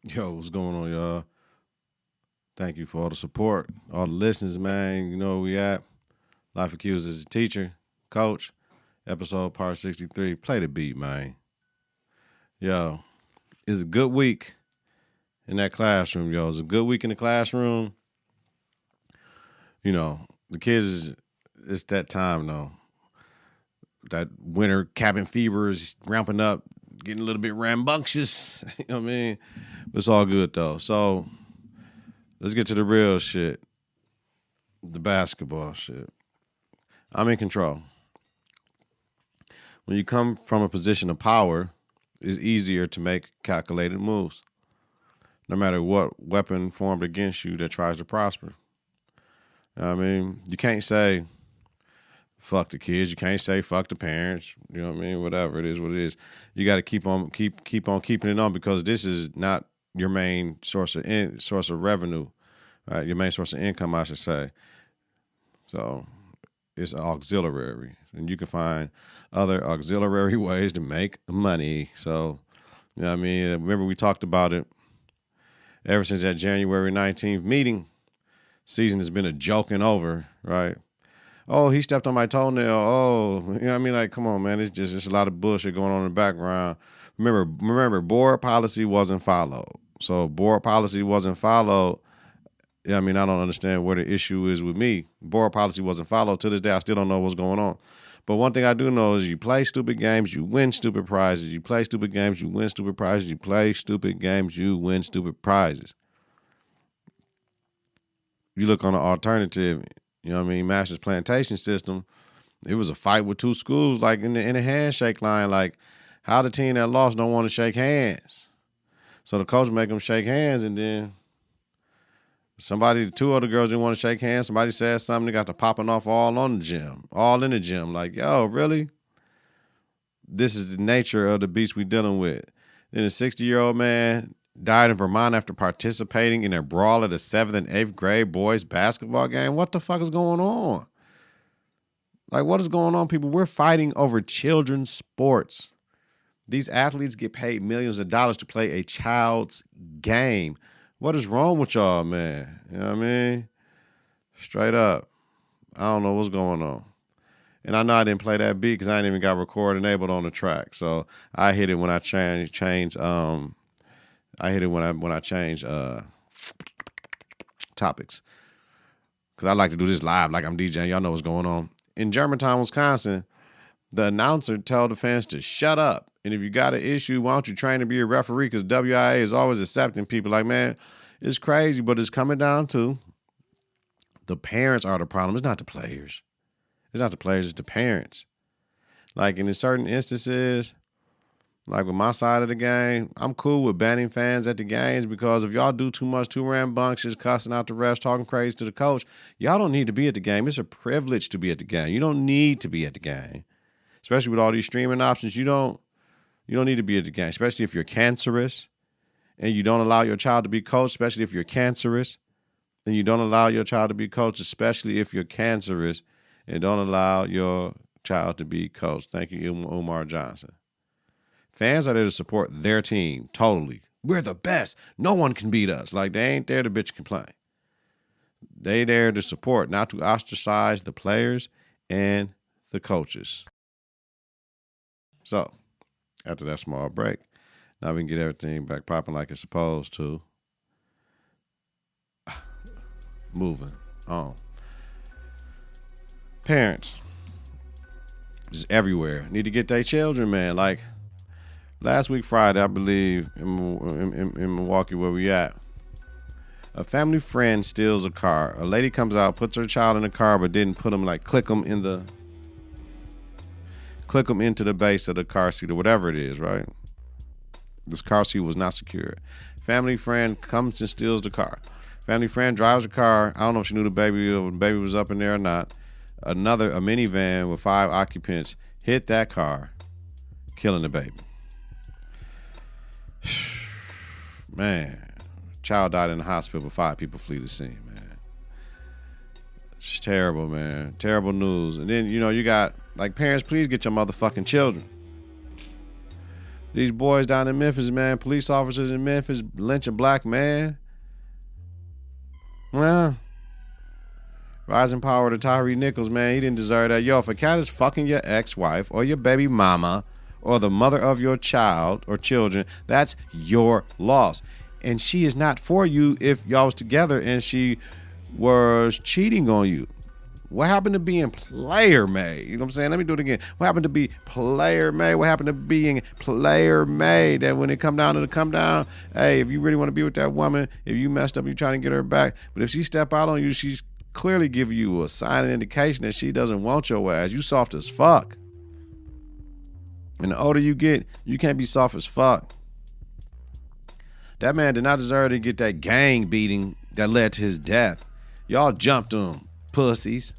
Yo, what's going on, y'all? Thank you for all the support, all the listeners, man. You know where we at. Life Accused as a teacher, coach, episode part 63. Play the beat, man. Yo, it's a good week in that classroom, yo. It's a good week in the classroom. You know, the kids, it's that time, though. That winter cabin fever is ramping up, getting a little bit rambunctious. You know what I mean? But it's all good, though. So, let's get to the real shit. The basketball shit. I'm in control. When you come from a position of power, it's easier to make calculated moves, no matter what weapon formed against you that tries to prosper. I mean, you can't say fuck the kids. You can't say fuck the parents. You know what I mean? Whatever it is, what it is. You got to keep on keeping it on, because this is not your main source of revenue, right? Your main source of income, I should say. So it's auxiliary, and you can find other auxiliary ways to make money. So, you know what I mean? Remember, we talked about it ever since that January 19th meeting. Season has been a joking over, right? Oh, he stepped on my toenail. Oh, you know what I mean? Like, come on, man. It's a lot of bullshit going on in the background. Remember, board policy wasn't followed. So board policy wasn't followed. Yeah, I mean, I don't understand where the issue is with me. Board policy wasn't followed. To this day, I still don't know what's going on. But one thing I do know is you play stupid games, you win stupid prizes. You play stupid games, you win stupid prizes. You play stupid games, you win stupid prizes. You look on the alternative, you know what I mean, Master's Plantation system, it was a fight with two schools, like in the handshake line, like how the team that lost don't want to shake hands. So the coach make them shake hands, and then two other girls didn't want to shake hands. Somebody said something, they got to popping off all in the gym. Like, yo, really? This is the nature of the beast we dealing with. Then a 60-year-old man died in Vermont after participating in a brawl at a 7th and 8th grade boys basketball game. What the fuck is going on? Like, what is going on, people? We're fighting over children's sports. These athletes get paid millions of dollars to play a child's game. What is wrong with y'all, man? You know what I mean? Straight up. I don't know what's going on. And I know I didn't play that beat because I ain't even got record enabled on the track. So I hit it when I change I hit it when I change topics, because I like to do this live like I'm DJing. Y'all know what's going on. In Germantown, Wisconsin, the announcer told the fans to shut up. And if you got an issue, why don't you train to be a referee? Because WIA is always accepting people. Like, man, it's crazy, but it's coming down to the parents are the problem. It's not the players. It's not the players, it's the parents. Like, in certain instances, like with my side of the game, I'm cool with banning fans at the games, because if y'all do too much, too rambunctious, cussing out the refs, talking crazy to the coach, y'all don't need to be at the game. It's a privilege to be at the game. You don't need to be at the game, especially with all these streaming options. You don't need to be at the game, especially if you're cancerous and you don't allow your child to be coached, especially if you're cancerous and you don't allow your child to be coached, especially if you're cancerous and don't allow your child to be coached. Thank you, Umar Johnson. Fans are there to support their team, totally. We're the best. No one can beat us. Like, they ain't there to bitch complain. They there to support, not to ostracize the players and the coaches. So, after that small break, now we can get everything back popping like it's supposed to. Moving on. Parents, just everywhere, need to get their children, man. Like, last week Friday, I believe, in Milwaukee, where we at, a family friend steals a car. A lady comes out, puts her child in the car, but didn't put them, like, click them into the base of the car seat or whatever it is, right? This car seat was not secured. Family friend comes and steals the car. Family friend drives the car. I don't know if she knew the baby or the baby was up in there or not. A minivan with 5 occupants hit that car, killing the baby. Man, child died in the hospital, but 5 people flee the scene, man. It's terrible, man. Terrible news. And then, you got, like, parents, please get your motherfucking children. These boys down in Memphis, man, police officers in Memphis lynch a black man. Well, rising power to Tyree Nichols, man. He didn't deserve that. Yo, if a cat is fucking your ex-wife or your baby mama or the mother of your child or children, that's your loss. And she is not for you if y'all was together and she was cheating on you. What happened to being player made? You know what I'm saying? Let me do it again. What happened to be player made? What happened to being player made? That when it come down to the come down, hey, if you really want to be with that woman, if you messed up, you're trying to get her back. But if she step out on you, she's clearly giving you a sign and indication that she doesn't want your ass. You soft as fuck. And the older you get, you can't be soft as fuck. That man did not deserve to get that gang beating that led to his death. Y'all jumped him. Pussies.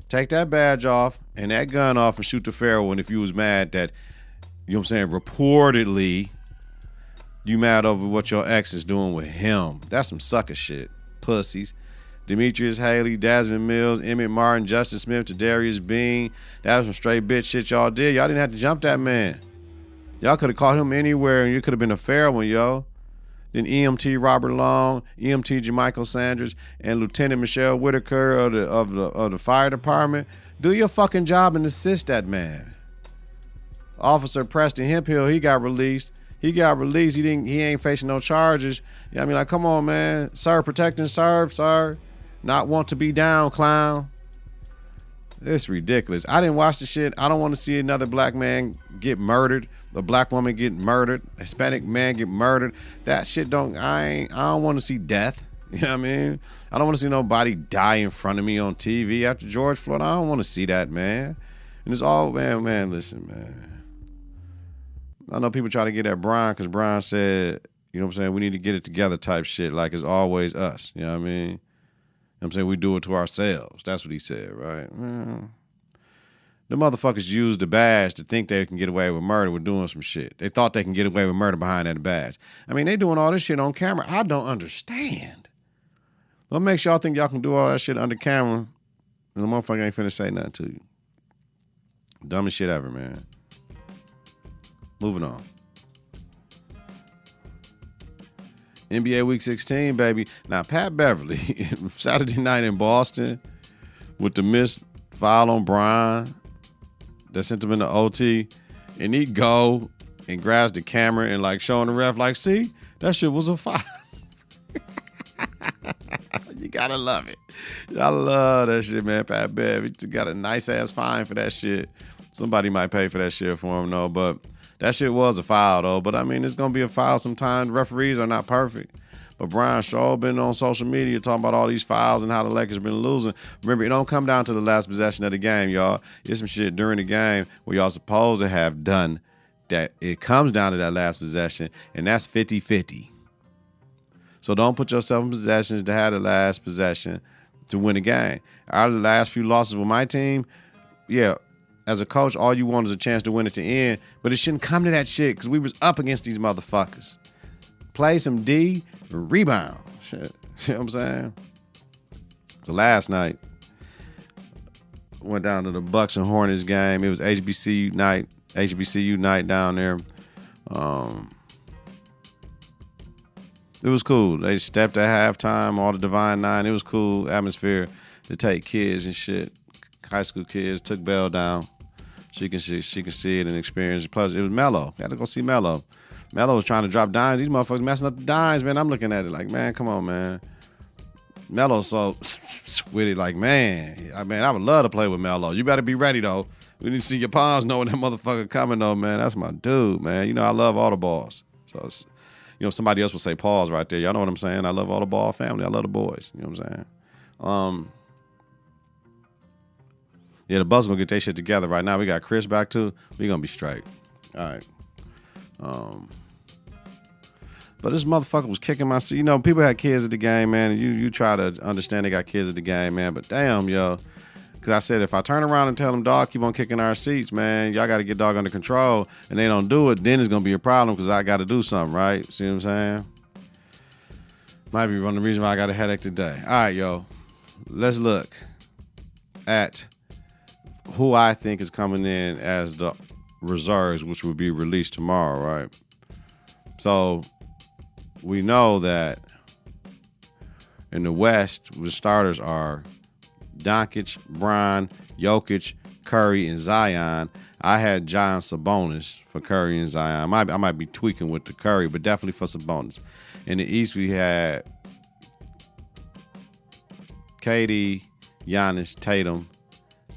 Take that badge off and that gun off and shoot the fair one if you was mad that, you know what I'm saying, reportedly you mad over what your ex is doing with him. That's some sucker shit. Pussies. Demetrius Haley, Desmond Mills, Emmett Martin, Justin Smith, Darius Bean. That was some straight bitch shit y'all did. Y'all didn't have to jump that man. Y'all could have caught him anywhere and you could have been a fair one, yo. Then EMT Robert Long, EMT Jamichael Sanders, and Lieutenant Michelle Whitaker of the fire department. Do your fucking job and assist that man. Officer Preston Hemphill, he got released. He ain't facing no charges. Yeah, I mean, like, come on, man. Serve, protect, and serve, sir. Not want to be down, clown. It's ridiculous. I didn't watch the shit. I don't want to see another black man get murdered, a black woman get murdered, a Hispanic man get murdered. That shit I don't want to see death. You know what I mean? I don't want to see nobody die in front of me on TV after George Floyd. I don't want to see that, man. And it's all, man, listen, man. I know people try to get at Brian because Brian said, you know what I'm saying, we need to get it together type shit, like it's always us. You know what I mean? I'm saying we do it to ourselves. That's what he said, right? The motherfuckers use the badge to think they can get away with murder with doing some shit. They thought they can get away with murder behind that badge. I mean, they doing all this shit on camera. I don't understand. What makes y'all think y'all can do all that shit under camera and the motherfucker ain't finna say nothing to you? Dumbest shit ever, man. Moving on. NBA Week 16, baby. Now, Pat Beverly, Saturday night in Boston with the missed foul on Brian that sent him into OT, and he go and grabs the camera and like showing the ref like, see, that shit was a foul. You gotta love it. I love that shit, man. Pat Bev, he got a nice ass fine for that shit. Somebody might pay for that shit for him, though, but that shit was a foul, though. But, I mean, it's going to be a foul sometimes. Referees are not perfect. But Brian Shaw been on social media talking about all these fouls and how the Lakers been losing. Remember, it don't come down to the last possession of the game, y'all. It's some shit during the game where y'all supposed to have done that. It comes down to that last possession, and that's 50-50. So don't put yourself in possessions to have the last possession to win a game. Out of the last few losses with my team, yeah, as a coach, all you want is a chance to win at the end, but it shouldn't come to that shit because we was up against these motherfuckers. Play some D, rebound. Shit. You know what I'm saying? So last night, went down to the Bucks and Hornets game. It was HBCU night down there. It was cool. They stepped at halftime, all the Divine Nine. It was cool atmosphere to take kids and shit. High school kids took Belle down. She can see it and experience it. Plus, it was Melo. Got to go see Melo. Melo was trying to drop dimes. These motherfuckers messing up the dimes, man. I'm looking at it like, man, come on, man. Melo's so witty, like, man. I would love to play with Melo. You better be ready, though. We need to see your palms knowing that motherfucker coming, though, man. That's my dude, man. You know, I love all the balls. So, you know, somebody else would say pause right there. Y'all know what I'm saying? I love all the ball family. I love the boys. You know what I'm saying? Yeah, the Bucks gonna get their shit together right now. We got Chris back too. We gonna be straight. All right. But this motherfucker was kicking my seat. You know, people had kids at the game, man. And you try to understand they got kids at the game, man. But damn, yo. Because I said, if I turn around and tell them, dog, keep on kicking our seats, man, y'all got to get dog under control, and they don't do it, then it's going to be a problem because I got to do something, right? See what I'm saying? Might be one of the reasons why I got a headache today. All right, yo. Let's look at who I think is coming in as the reserves, which will be released tomorrow, right? So we know that in the West, the starters are Doncic, Bron, Jokic, Curry, and Zion. I had John Sabonis for Curry and Zion. I might be tweaking with the Curry, but definitely for Sabonis. In the East, we had KD, Giannis, Tatum,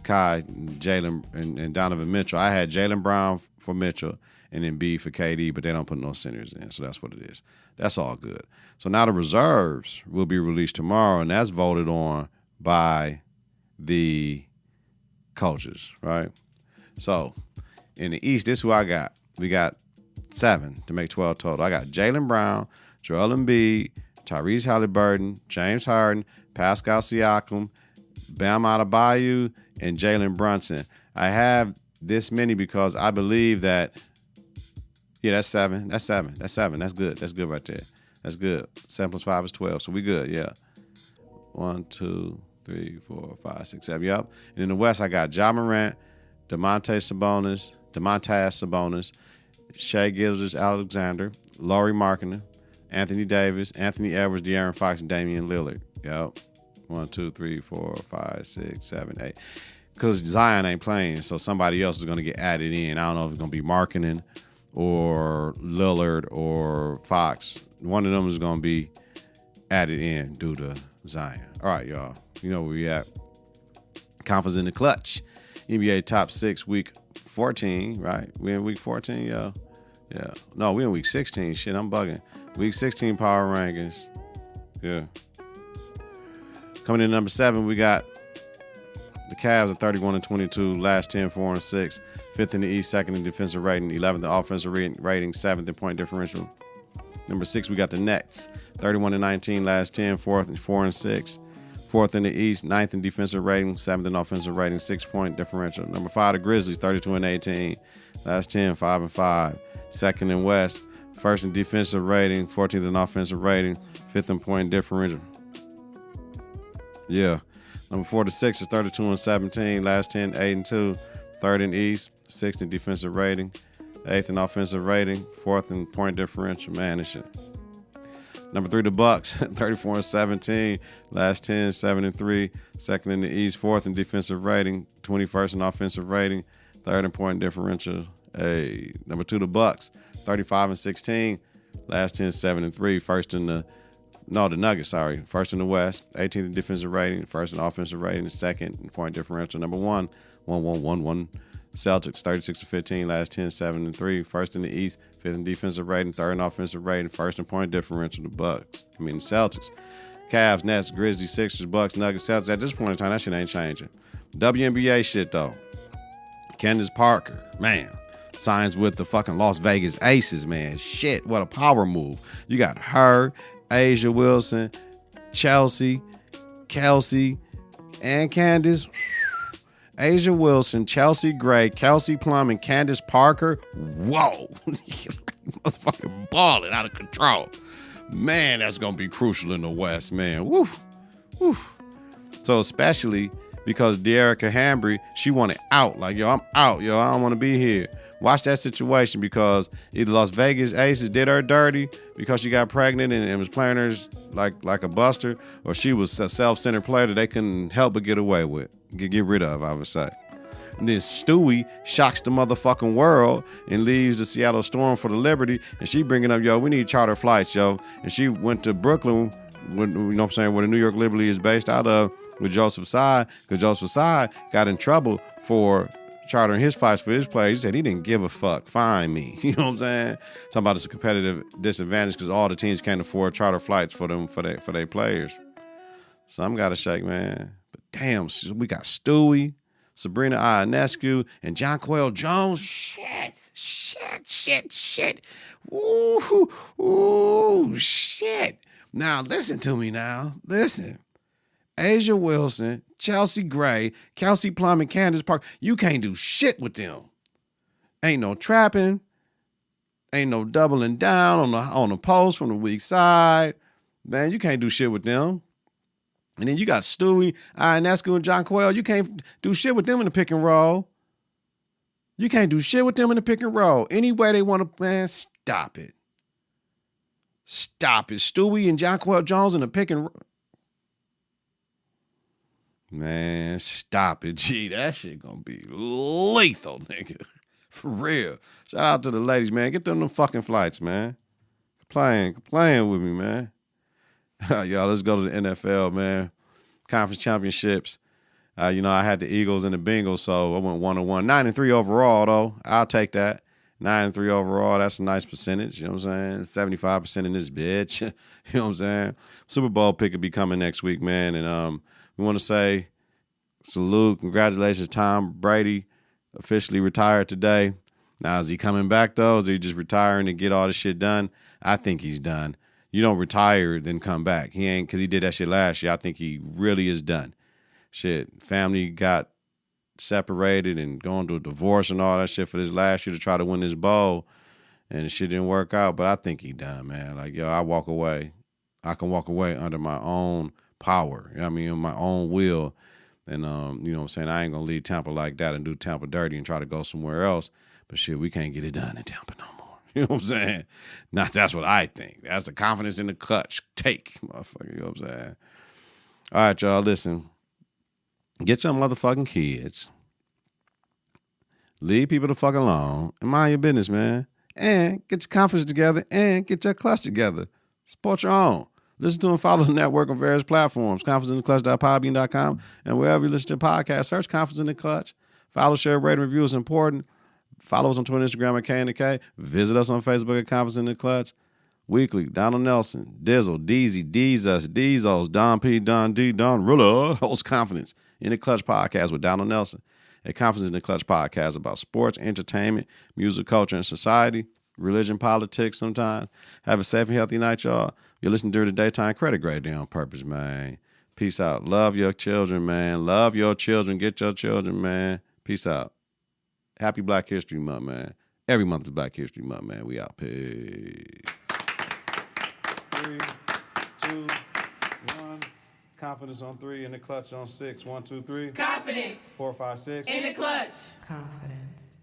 Kai, Jalen, and Donovan Mitchell. I had Jaylen Brown for Mitchell and Embiid for KD, but they don't put no centers in, so that's what it is. That's all good. So now the reserves will be released tomorrow, and that's voted on by the coaches, right? So in the East, this is who I got. We got 7 to make 12 total. I got Jaylen Brown, Joel Embiid, Tyrese Halliburton, James Harden, Pascal Siakam, Bam Adebayo, and Jalen Brunson. I have this many because I believe that, yeah, that's 7. That's 7. That's 7. That's good. That's good right there. That's good. 7 plus 5 is 12. So we good, yeah. 1, 2, 3, 4, 5, 6, 7. Yep. And in the West, I got Ja Morant, Domantas Sabonis, Shai Gilgeous-Alexander, Lauri Markkanen, Anthony Davis, Anthony Edwards, De'Aaron Fox, and Damian Lillard. Yep. 1, 2, 3, 4, 5, 6, 7, 8. Because Zion ain't playing, so somebody else is going to get added in. I don't know if it's going to be Markkanen or Lillard or Fox. One of them is going to be added in due to Zion. All right, y'all. You know where we at. Confidence in the Klutch. NBA top 6 week 14, right? We in week 14, yo. Yeah. No, we in week 16. Shit, I'm bugging. Week 16 power rankings. Yeah. Coming in number 7, we got the Cavs at 31-22, last 10, 4-6, 5th in the East, 2nd in defensive rating, 11th in offensive rating, 7th in point differential. Number 6, we got the Nets, 31-19, last 10, 4-6, 4th in the East, 9th in defensive rating, 7th in offensive rating, 6-point differential. Number 5, the Grizzlies, 32-18, last 10, 5-5, 2nd in West, 1st in defensive rating, 14th in offensive rating, 5th in point differential. Yeah. Number 4 to 6 is 32-17, last 10, 8-2, 3rd in East, 6th in defensive rating, 8th in offensive rating, 4th in point differential. Man, this shit. Number 3, the Bucks, 34-17, last 10, 7-3, 2nd in the East, 4th in defensive rating, 21st in offensive rating, 3rd in point differential. Hey. Number 2, the Bucks, 35-16, last 10, 7-3, the Nuggets, sorry. 1st in the West, 18th in defensive rating, 1st in offensive rating, 2nd in point differential. Number 1, 1-1-1-1. Celtics, 36-15, last 10, 7-3, 1st in the East, 5th in defensive rating, 3rd in offensive rating, 1st in point differential. The Celtics. Cavs, Nets, Grizzlies, Sixers, Bucks, Nuggets, Celtics. At this point in time, that shit ain't changing. WNBA shit, though. Candace Parker, man, signs with the fucking Las Vegas Aces, man. Shit, what a power move. You got her, A'ja Wilson, Chelsea, Kelsey, and Candace. A'ja Wilson, Chelsea Gray, Kelsey Plum, and Candace Parker. Whoa. Motherfucking balling out of control. Man, that's going to be crucial in the West, man. Woof. Woof. So especially because De'Erica Hambry, she wanted out. Like, yo, I'm out. Yo, I don't want to be here. Watch that situation because either Las Vegas Aces did her dirty because she got pregnant and was playing her like a buster, or she was a self-centered player that they couldn't help but get away with, get rid of, I would say. And then Stewie shocks the motherfucking world and leaves the Seattle Storm for the Liberty, and she bringing up, yo, we need charter flights, yo. And she went to Brooklyn, you know what I'm saying, where the New York Liberty is based out of, with Joseph Tsai, because Joseph Tsai got in trouble for chartering his flights for his players. He said he didn't give a fuck. Fine me. You know what I'm saying? Talking about it's a competitive disadvantage because all the teams can't afford charter flights for their players. Some got to shake, man. But damn, we got Stewie, Sabrina Ionescu, and Jonquel Jones. Shit. Ooh, shit. Now listen to me now. Listen. A'ja Wilson, Chelsea Gray, Kelsey Plum, and Candace Parker. You can't do shit with them. Ain't no trapping. Ain't no doubling down on the post from the weak side. Man, you can't do shit with them. And then you got Stewie, Ionescu, and Jonquel. You can't do shit with them in the pick and roll. You can't do shit with them in the pick and roll. Any way they want to, man, stop it. Stop it. Stewie and Jonquel Jones in the pick and roll. Man, stop it. Gee, that shit gonna be lethal, nigga. For real. Shout out to the ladies, man. Get them fucking flights, man. Playing with me, man. Y'all, let's go to the NFL, man. Conference championships. I had the Eagles and the Bengals, so I went 1-1. 9-3 overall, though. I'll take that. 9-3 overall, that's a nice percentage. You know what I'm saying? 75% in this bitch. You know what I'm saying? Super Bowl pick will be coming next week, man. And we want to say salute, congratulations, Tom Brady officially retired today. Now, is he coming back, though? Is he just retiring to get all this shit done? I think he's done. You don't retire, then come back. He ain't, because he did that shit last year. I think he really is done. Shit, family got separated and going to a divorce and all that shit for this last year to try to win this bowl, and the shit didn't work out. But I think he done, man. Like, yo, I walk away. I can walk away under my own power. You know what I mean? My own will. And, you know what I'm saying? I ain't going to leave Tampa like that and do Tampa dirty and try to go somewhere else. But shit, we can't get it done in Tampa no more. You know what I'm saying? That's what I think. That's the confidence in the clutch take, motherfucker. You know what I'm saying? All right, y'all, listen. Get your motherfucking kids. Leave people the fuck alone and mind your business, man. And get your confidence together and get your clutch together. Support your own. Listen to and follow the network on various platforms. ConfidenceInTheClutch.podbean.com. And wherever you listen to podcasts, search Confidence in the Clutch. Follow, share, rate, and review is important. Follow us on Twitter, Instagram at KITK. Visit us on Facebook at Confidence in the Clutch. Weekly, Donald Nelson, Dizzle, Deezy, Deezus, Deezos, Don P, Don D, Don Rilla, host Confidence in the Clutch podcast with Donald Nelson. A Confidence in the Clutch podcast about sports, entertainment, music, culture, and society, religion, politics sometimes. Have a safe and healthy night, y'all. You're listening during the daytime, credit grade day on purpose, man. Peace out. Love your children, man. Love your children. Get your children, man. Peace out. Happy Black History Month, man. Every month is Black History Month, man. We out. Peace. 3, 2, 1. Confidence on 3, in the clutch on 6. 1, 2, 3. Confidence. 4, 5, 6. In the clutch. Confidence.